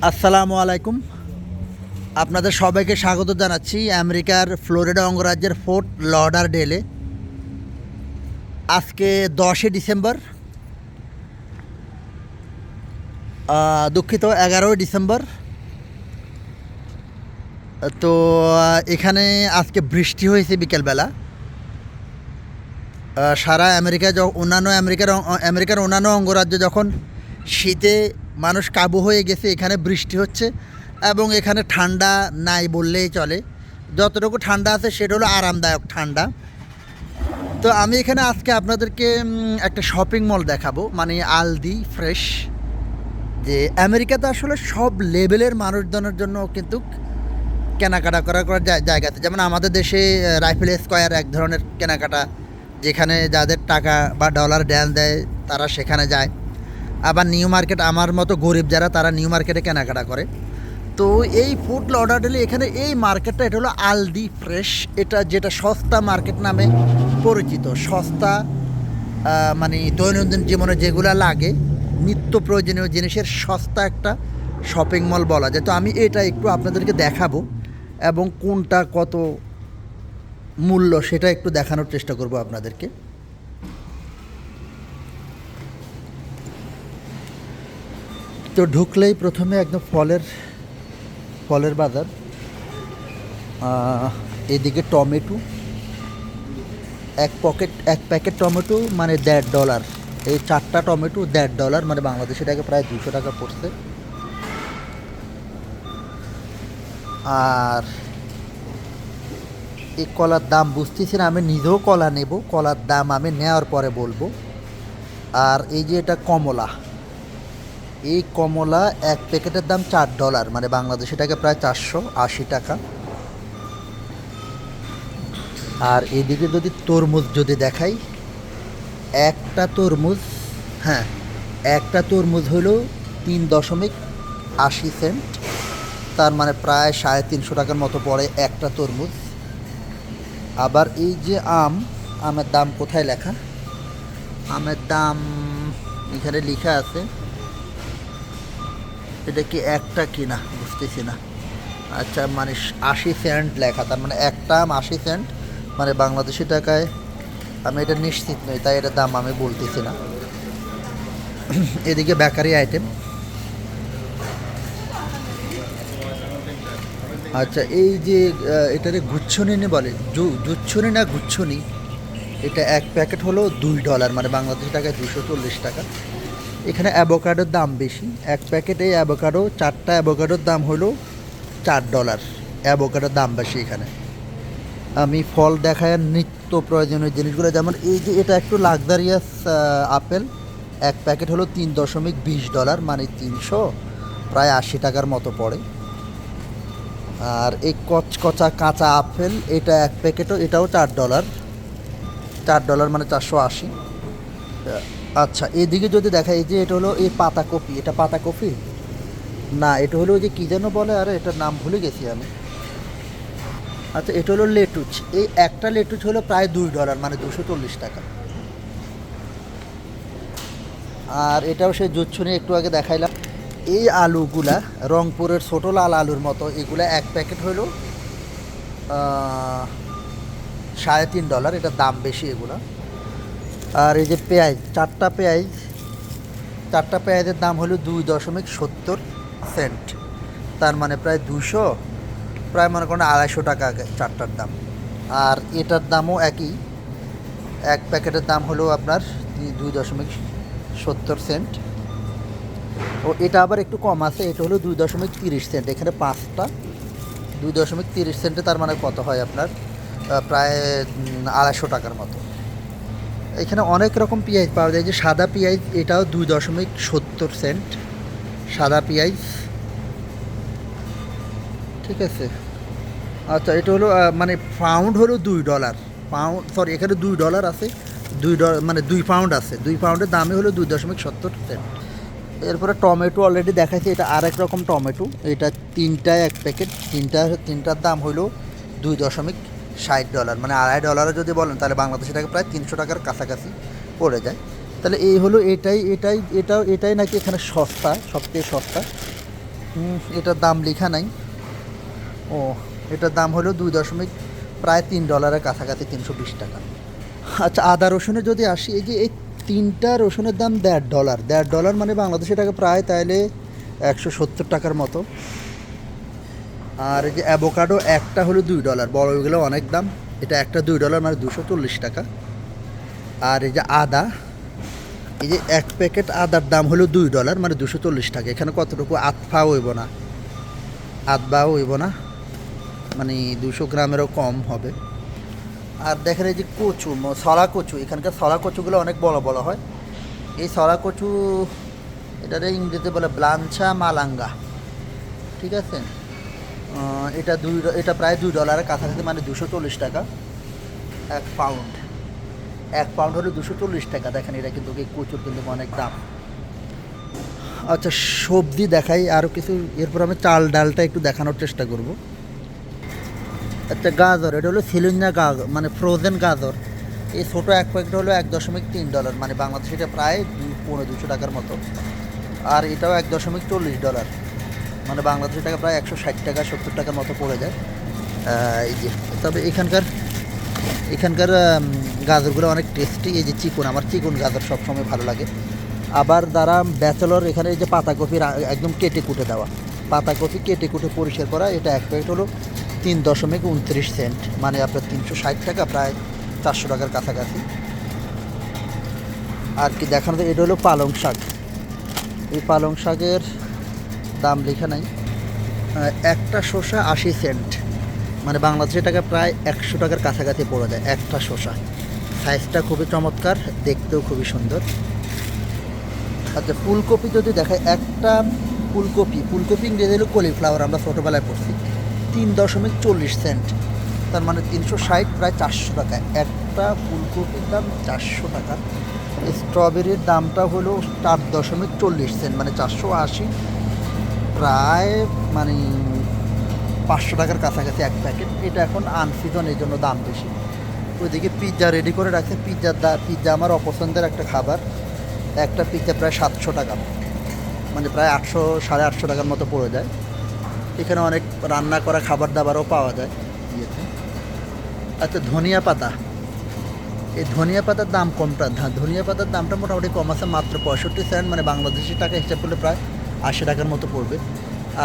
আসসালামু আলাইকুম। আপনাদের সবাইকে স্বাগত জানাচ্ছি আমেরিকার ফ্লোরিডা অঙ্গরাজ্যের ফোর্ট লডারডেলে। আজকে 10 ডিসেম্বর, দুঃখিত 11 ডিসেম্বর। তো এখানে আজকে বৃষ্টি হয়েছে বিকেলবেলা। সারা আমেরিকায় আমেরিকার অন্যান্য অঙ্গরাজ্যে যখন শীতে মানুষ কাবু হয়ে গেছে, এখানে বৃষ্টি হচ্ছে এবং এখানে ঠান্ডা নাই বললেই চলে। যতটুকু ঠান্ডা আছে সেটা হলো আরামদায়ক ঠান্ডা। তো আমি এখানে আজকে আপনাদেরকে একটা শপিং মল দেখাবো, মানে আলদি ফ্রেশ। যে আমেরিকাতে আসলে সব লেভেলের মানুষজনের জন্য কিন্তু কেনাকাটা করার জায়গাতে, যেমন আমাদের দেশে রাইফেল স্কোয়ার এক ধরনের কেনাকাটা, যেখানে যাদের টাকা বা ডলার ড্যান দেয় তারা সেখানে যায়। আবার নিউ মার্কেট, আমার মতো গরিব যারা, তারা নিউ মার্কেটে কেনাকাটা করে। তো এই ফোর্ট লডারডেলে এখানে এই মার্কেটটা, এটা হলো আলদি ফ্রেশ। এটা যেটা সস্তা মার্কেট নামে পরিচিত। সস্তা মানে দৈনন্দিন জীবনে যেগুলো লাগে, নিত্য প্রয়োজনীয় জিনিসের সস্তা একটা শপিং মল বলা যায়। তো আমি এটা একটু আপনাদেরকে দেখাবো এবং কোনটা কত মূল্য সেটা একটু দেখানোর চেষ্টা করব আপনাদেরকে। তো ঢুকলেই প্রথমে একদম ফলের বাজার। এদিকে টমেটো, এক প্যাকেট টমেটো মানে $1.5। এই 4টা টমেটো $1.5, মানে বাংলাদেশি টাকা প্রায় 200 টাকা পড়ছে। আর এই কলার দাম বুঝতেছি না, আমি নিজেও কলা নেব, কলার দাম আমি নেওয়ার পরে বলবো। আর এই যে এটা কমলা, এই কমলা এক প্যাকেটের দাম $4, মানে বাংলাদেশি টাকা প্রায় 480 টাকা। আর এদিকে যদি তরমুজ যদি দেখাই, একটা তরমুজ, হ্যাঁ, একটা তরমুজ হলো 3.80 সেন্ট, তার মানে প্রায় 350 টাকার মতো পড়ে একটা তরমুজ। আবার এই যে আমের দাম কোথায় লেখা? আমের দাম এখানে লেখা আছে, এটা কি একটা কিনা বুঝতেছি না। আচ্ছা, মানে 80 সেন্ট লেখা, তার মানে একটা আম 80 সেন্ট, মানে বাংলাদেশি টাকায় আমি এটা নিশ্চিত নই, তাই এটার দাম আমি বলতেছি না। এদিকে বেকারি আইটেম। আচ্ছা, এই যে এটারে গুচ্ছনি বলে, জুচ্ছনি না গুচ্ছনি, এটা এক প্যাকেট হলো $2, মানে বাংলাদেশি টাকায় 240 টাকা। এখানে অ্যাভোকাডোর দাম বেশি। এক প্যাকেটে অ্যাভোকাডো, 4টা অ্যাভোকাডোর দাম হলো $4। অ্যাভোকাডোর দাম বেশি এখানে। আমি ফল দেখায় নিত্য প্রয়োজনীয় জিনিসগুলো, যেমন এই যে এটা একটু লাক্সারিয়াস আপেল, এক প্যাকেট হলো $3.20, মানে 300 প্রায় 80 টাকার মতো পড়ে। আর এই কচকচা কাঁচা আপেল, এটা এক প্যাকেটও, এটাও $4, মানে 480। আচ্ছা, এদিকে যদি দেখা, এই যে এটা হলো এই পাতাকপি, এটা পাতাকপি না, এটা হলো ওই যে কী যেন বলে, আরে এটার নাম ভুলে গেছি আমি। আচ্ছা, এটা হলো লেটুচ। এই একটা লেটুচ হলো প্রায় $2, মানে 240 টাকা। আর এটাও সেই জুচ্ছুনি একটু আগে দেখাইলাম। এই আলুগুলা রংপুরের ছোটো লাল আলুর মতো, এগুলা এক প্যাকেট হলো $3.50, এটার দাম বেশি এগুলো। আর এই যে পেঁয়াজ, চারটা পেঁয়াজের দাম হলো $2.70 সেন্ট, তার মানে প্রায় 200, প্রায় মনে করেন 250 টাকা চারটার দাম। আর এটার দামও একই, এক প্যাকেটের দাম হলো আপনার $2.70 সেন্ট। ও এটা আবার একটু কম আছে, এটা হলো $2.30 সেন্ট। এখানে 5টা $2.30 সেন্টে, তার মানে কত হয় আপনার প্রায় 250 টাকার মতো। এখানে অনেক রকম পেঁয়াজ পাওয়া যায়। যে সাদা পেঁয়াজ, এটাও $2.70 সেন্ট, সাদা পেঁয়াজ, ঠিক আছে। আচ্ছা, এটা হলো মানে পাউন্ড হলো $2, পাউন্ড, সরি, এখানে $2 আছে, $2, মানে 2 পাউন্ড আছে, 2 পাউন্ডের দামই হলো $2.70 সেন্ট। এরপরে টমেটো অলরেডি দেখাচ্ছি, এটা আরেক রকম টমেটো, এটা 3টা এক প্যাকেট, তিনটার দাম হলো $2.60, মানে $2.50 যদি বলেন তাহলে বাংলাদেশি টাকা প্রায় 300 টাকার কাছাকাছি পড়ে যায়। তাহলে এই হলো এটাই নাকি এখানে সস্তা, সবচেয়ে সস্তা। এটার দাম লেখা নাই। ও, এটার দাম হলো প্রায় $3 কাছাকাছি, 320 টাকা। আচ্ছা, আদা রসুনে যদি আসি, এই যে এই 3টা রসুনের দাম $1.5, $1.5 মানে বাংলাদেশি টাকা প্রায় তাইলে 170 টাকার মতো। আর এই যে অ্যাভোকাডো একটা হলো $2, বড়গুলো অনেক দাম। এটা একটা $2 মানে 240 টাকা। আর এই যে আদা, এই যে 1 প্যাকেট আদার দাম হলো $2 মানে 240 টাকা। এখানে কতটুকু আধফাও হইব না, আধবাও হইব না, মানে 200 গ্রামেরও কম হবে। আর দেখেন এই যে কচু, সরা কচু, এখানকার সরা কচুগুলো অনেক বড় বড় হয়। এই সরা কচু, এটারে ইংরেজিতে বলে ব্লাঞ্চা মালাঙ্গা, ঠিক আছে। এটা প্রায় $2 কাছাকাছি, মানে 240 টাকা 1 পাউন্ড। 1 পাউন্ড হলো 240 টাকা। দেখেন এটা কিন্তু এই কচুর কিন্তু অনেক দাম। আচ্ছা, সবজি দেখাই আরও কিছু, এরপর আমি চাল ডালটা একটু দেখানোর চেষ্টা করব। আচ্ছা, গাজর, এটা হলো সিলিন্ডা গাজর, মানে ফ্রোজেন গাজর। এই ছোটো 1 প্যাকেট হলো $1.3, মানে বাংলাদেশে এটা প্রায় 200 টাকার মতো। আর এটাও $1.40, মানে বাংলাদেশি টাকা প্রায় 160 টাকা 70 টাকার মতো পড়ে যায়। এই যে, তবে এখানকার গাজরগুলো অনেক টেস্টি। এই যে চিকন, আমার চিকন গাজর সবসময় ভালো লাগে। আবার যারা ব্যাচেলর, এখানে এই যে পাতাকপি একদম কেটে কুটে দেওয়া, পাতাকপি কেটে কুটে পরিষ্কার করা, এটা 1 প্যাকেট হলো 3.29 সেন্ট, মানে আপনার 360 টাকা, প্রায় 400 টাকার কাছাকাছি। আর কি দেখানো যায়, এটা হলো পালং শাক। এই পালং শাকের দাম লেখা নাই। একটা শসা 80 সেন্ট, মানে বাংলাদেশের টাকা প্রায় 100 টাকার কাছাকাছি পড়ে যায় একটা শসা। সাইজটা খুবই চমৎকার, দেখতেও খুবই সুন্দর। আচ্ছা, ফুলকপি যদি দেখায়, একটা ফুলকপি ইংরেজি হলো কলিফ্লাওয়ার, আমরা ছোটোবেলায় পড়ছি, 3.40 সেন্ট, তার মানে 360, প্রায় 400 টাকা। একটা ফুলকপির দাম 400 টাকা। স্ট্রবেরির দামটা হলো 4.40 সেন্ট, মানে 480, প্রায় মানে 500 টাকার কাছাকাছি 1 প্যাকেট। এটা এখন আনসিজন, এই জন্য দাম বেশি। ওইদিকে পিৎজা রেডি করে রাখছে। পিৎজা আমার অপছন্দের একটা খাবার। একটা পিৎজা প্রায় 700 টাকা, মানে প্রায় 800 সাড়ে 800 টাকার মতো পড়ে যায়। এখানে অনেক রান্না করা খাবার দাবারও পাওয়া যায় ইয়েতে। আচ্ছা, ধনিয়া পাতা, এই ধনিয়া পাতার দাম কমটা, ধনিয়া পাতার দামটা মোটামুটি কম আছে, মাত্র 65 সেন্ট, মানে বাংলাদেশি টাকা হিসাব করলে প্রায় 80 টাকার মতো পড়বে।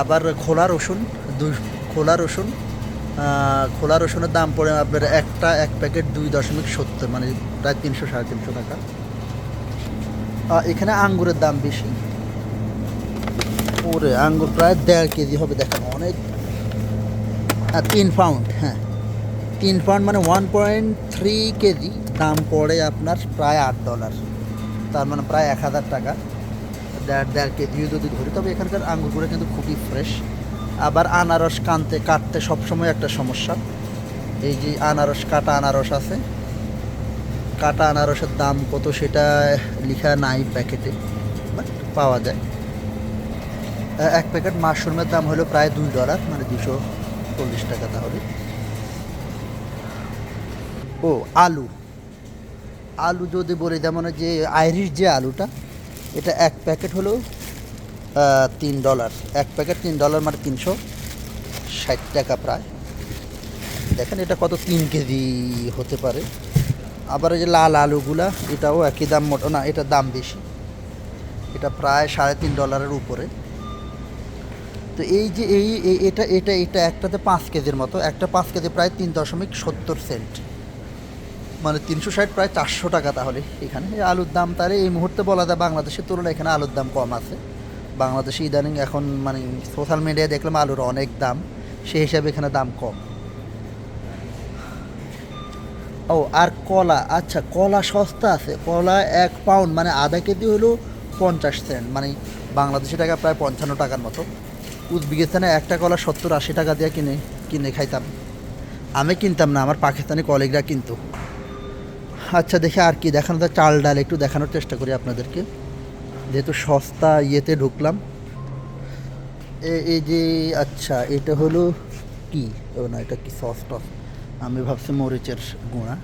আবার খোলা রসুনের দাম পড়ে আপনার 1 প্যাকেট 2.70, মানে প্রায় 300 সাড়ে 300 টাকা। এখানে আঙ্গুরের দাম বেশি। ওরে, আঙ্গুর প্রায় 1.5 কেজি হবে, দেখেন অনেক। 3 পাউন্ড, হ্যাঁ 3 পাউন্ড, মানে 1.3 কেজি, দাম পড়ে আপনার প্রায় $8, তার মানে প্রায় 1000 টাকা। 1.5 কেজিও যদি ধরি, তবে এখানকার আঙ্গুরগুলো কিন্তু খুবই ফ্রেশ। আবার আনারস কাটতে সবসময় একটা সমস্যা। এই যে কাটা আনারস আছে, কাটা আনারসের দাম কত সেটা লেখা নাই প্যাকেটে, বাট পাওয়া যায়। 1 প্যাকেট মাশরুমের দাম হলো প্রায় $2, মানে 240 টাকা। তাহলে ও, আলু যদি বলি, যেমন যে আইরিশ যে আলুটা, এটা 1 প্যাকেট হলো $3। 1 প্যাকেট $3, মানে 360 টাকা প্রায়। দেখেন এটা কত, 3 কেজি হতে পারে। আবার এই যে লাল আলুগুলা, এটাও একই দাম, মোটো না, এটার দাম বেশি, এটা প্রায় $3.5 উপরে। তো এই যে এটা একটাতে 5 কেজির মতো, একটা 5 কেজি প্রায় 3.70 সেন্ট, মানে 360, প্রায় 400 টাকা। তাহলে এখানে এই আলুর দাম, তাহলে এই মুহূর্তে বলা যায় বাংলাদেশের তুলনায় এখানে আলুর দাম কম আছে। বাংলাদেশে ইদানিং এখন মানে সোশ্যাল মিডিয়ায় দেখলাম আলুর অনেক দাম, সেই হিসাবে এখানে দাম কম। ও, আর কলা, আচ্ছা কলা সস্তা আছে। কলা 1 পাউন্ড, মানে আধা কেজি হলো 50 সেন্ট, মানে বাংলাদেশি টাকা প্রায় 55 টাকার মতো। উজবেকিস্তানে একটা কলা 70-80 টাকা দিয়ে কিনে খাইতাম। আমি কিনতাম না, আমার পাকিস্তানি কলিগরা কিনতো। আচ্ছা, দেখে আর কি দেখানো যায়, চাল ডাল একটু দেখানোর চেষ্টা করি আপনাদেরকে, যেহেতু সস্তা ইয়েতে ঢুকলাম। এই যে, আচ্ছা এটা হলো কি, ও না, এটা কি সস টস, আমি ভাবছি মরিচের গুঁড়া।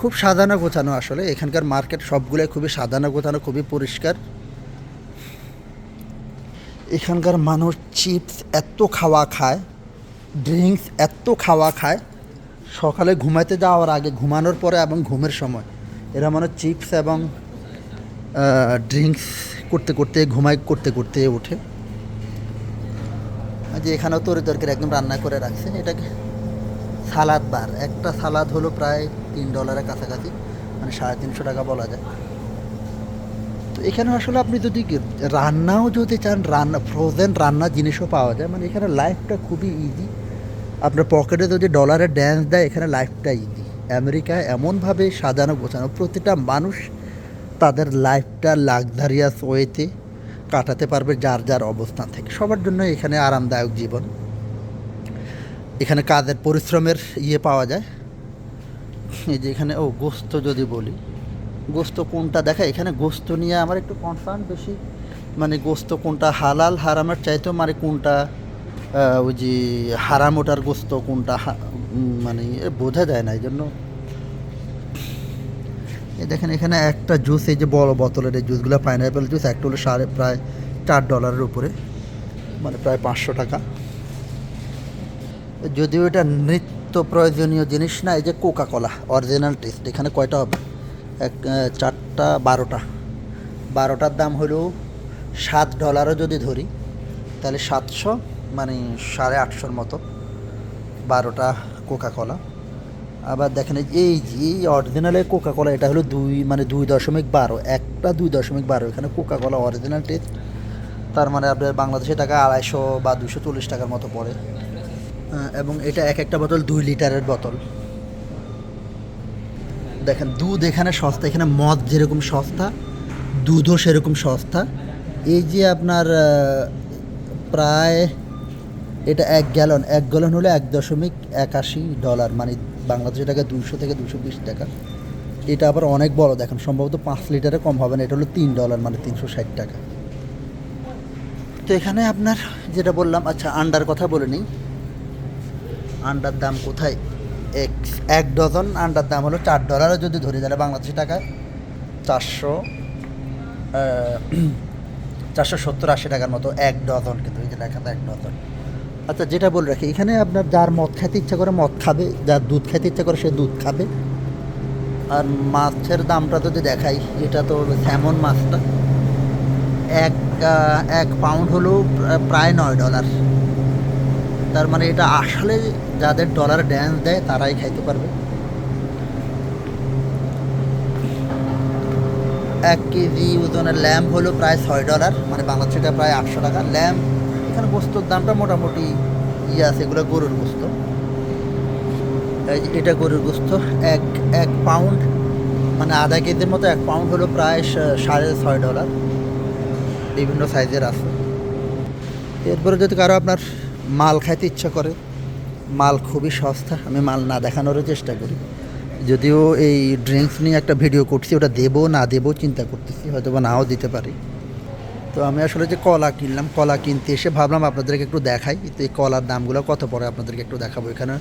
খুব সাজানো গোছানো, আসলে এখানকার মার্কেট সবগুলোই খুবই সাজানো গোছানো, খুবই পরিষ্কার। এখানকার মানুষ চিপস এত খাওয়া খায়, ড্রিঙ্কস এত খাওয়া খায়, সকালে ঘুমাইতে যাওয়ার আগে, ঘুমানোর পরে এবং ঘুমের সময় এরা মানে চিপস এবং ড্রিঙ্কস করতে করতে ঘুমাই করতে করতে ওঠে। যে এখানেও তরকারি একদম রান্না করে রাখছে। এটাকে সালাদ বার, একটা সালাদ হলো প্রায় $3 কাছাকাছি, মানে 350 টাকা বলা যায়। তো এখানে আসলে আপনি যদি রান্নাও যদি চান, রান্না ফ্রোজেন রান্না জিনিসও পাওয়া যায়। মানে এখানে লাইফটা খুবই ইজি। আপনার পকেটে যদি ডলারের ড্যান্স দেয়, এখানে লাইফটা ইজি। আমেরিকায় এমনভাবে সাজানো গোছানো, প্রতিটা মানুষ তাদের লাইফটা লাক্সারিয়াস ওয়েতে কাটাতে পারবে যার যার অবস্থান থেকে। সবার জন্য এখানে আরামদায়ক জীবন। এখানে কাজের পরিশ্রমের পাওয়া যায়। এই যে এখানে গোস্ত যদি বলি, গোস্ত কোনটা দেখা, এখানে গোস্ত নিয়ে আমার একটু কনসার্ন বেশি। মানে গোস্ত কোনটা হালাল হারামের চাইতেও, মানে কোনটা ওই যে হারাম ওটার গোস্ত কোনটা মানে বোঝা যায় না। এই জন্য এই দেখেন এখানে একটা জুস, এই যে বড় বোতলের এই জুসগুলো, পাইনঅ্যাপেল জুস একটা হলো প্রায় $4 উপরে, মানে প্রায় 500 টাকা। যদিও এটা নিত্য প্রয়োজনীয় জিনিস না। এই যে কোকা কোলা অরিজিনাল টেস্ট, এখানে কয়টা হবে, 4টা 12টার দাম হলো $7 যদি ধরি, তাহলে 700, মানে 850 মতো 12টা কোকা কোলা। আবার দেখেন এই যে এই অরিজিনালের কোকা কোলা, এটা হলো 2.12, একটা 2.12। এখানে কোকা কোলা অরিজিনাল টেস্ট, তার মানে আপনার বাংলাদেশের টাকা 250 বা 240 টাকার মতো পড়ে। এবং এটা একটা বোতল 2 লিটারের বোতল। দেখেন দুধ এখানে সস্তা, এখানে মদ যেরকম সস্তা, দুধও সেরকম সস্তা। এই যে আপনার প্রায় এটা 1 গ্যালন হলো $1.81, মানে বাংলাদেশের টাকা 200 থেকে 220 টাকা। এটা আবার অনেক বড়, দেখেন সম্ভবত 5 লিটারে কম হবে না। এটা হলো $3, মানে 360 টাকা। তো এখানে আপনার যেটা বললাম, আচ্ছা আন্ডার কথা বলে নিই। আন্ডার দাম কোথায়, এক ডজন আন্ডার দাম হলো $4 যদি ধরি, তাহলে বাংলাদেশি টাকায় 470-80 টাকার মতো 1 ডজন। কিন্তু এই যে লেখাতে 1 ডজন। আচ্ছা যেটা বলে রাখি, এখানে আপনার যার মদ খেতে ইচ্ছা করে মদ খাবে, যার দুধ খেতে ইচ্ছা করে সে দুধ খাবে। আর মাছের দামটা যদি দেখাই, এটা তো স্যামন মাছটা, এক পাউন্ড হলো প্রায় $9। তার মানে এটা আসলে যাদের ডলার ড্যান্স দেয় তারাই খাইতে পারবে। 1 কেজি ওজনের ল্যাম্প হলো প্রায় $6, মানে বাংলাদেশে এটা প্রায় 800 টাকা ল্যাম্প। এখানে গোস্তর দামটা মোটামুটি আছে, এগুলো গরুর গোস্ত। এটা গরুর গোস্ত, এক পাউন্ড, মানে আধা কেজির মতো 1 পাউন্ড হলো প্রায় $6.50। বিভিন্ন সাইজের আছে। এরপরে যদি কারো আপনার মাল খাইতে ইচ্ছা করে, মাল খুবই সস্তা। আমি মাল না দেখানোরও চেষ্টা করি, যদিও এই ড্রিঙ্কস নিয়ে একটা ভিডিও করছি, ওটা দেবো না দেবো চিন্তা করতেছি, হয়তো বা নাও দিতে পারি। তো আমি আসলে যে কলা কিনলাম, কলা কিনতে এসে ভাবলাম আপনাদেরকে একটু দেখাই। তো এই কলার দামগুলো কত পড়ে আপনাদেরকে একটু দেখাবো। এখানে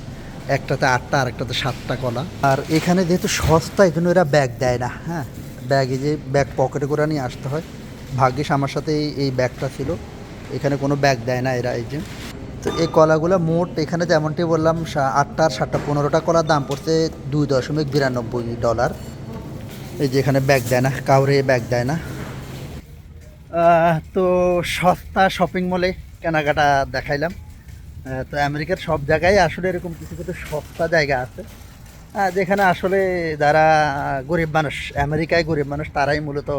একটাতে 8টা আর একটাতে 7টা কলা। আর এখানে যেহেতু সস্তা, এই জন্য এরা ব্যাগ দেয় না। হ্যাঁ, ব্যাগে যে ব্যাগ পকেটে করে নিয়ে আসতে হয়। ভাগ্যিস আমার সাথে এই ব্যাগটা ছিল, এখানে কোনো ব্যাগ দেয় না এরা। এই যে তো এই কলাগুলো মোট এখানে যেমনটি বললাম 8টার 7টা 15টা কলার দাম পড়ছে $2.92। এই যে এখানে ব্যাগ দেয় না, কাউরে ব্যাগ দেয় না। তো সস্তা শপিং মলে কেনাকাটা দেখাইলাম। তো আমেরিকার সব জায়গায় আসলে এরকম কিছু কিছু সস্তা জায়গা আছে, যেখানে আসলে যারা গরিব মানুষ, আমেরিকায় গরিব মানুষ, তারাই মূলত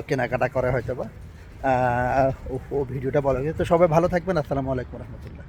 কেনাকাটা করে হয়তো বা। ভিডিওটা ভালো লাগে। তো সবাই ভালো থাকবেন। আসসালামু আলাইকুম রহমতুল্লাহ।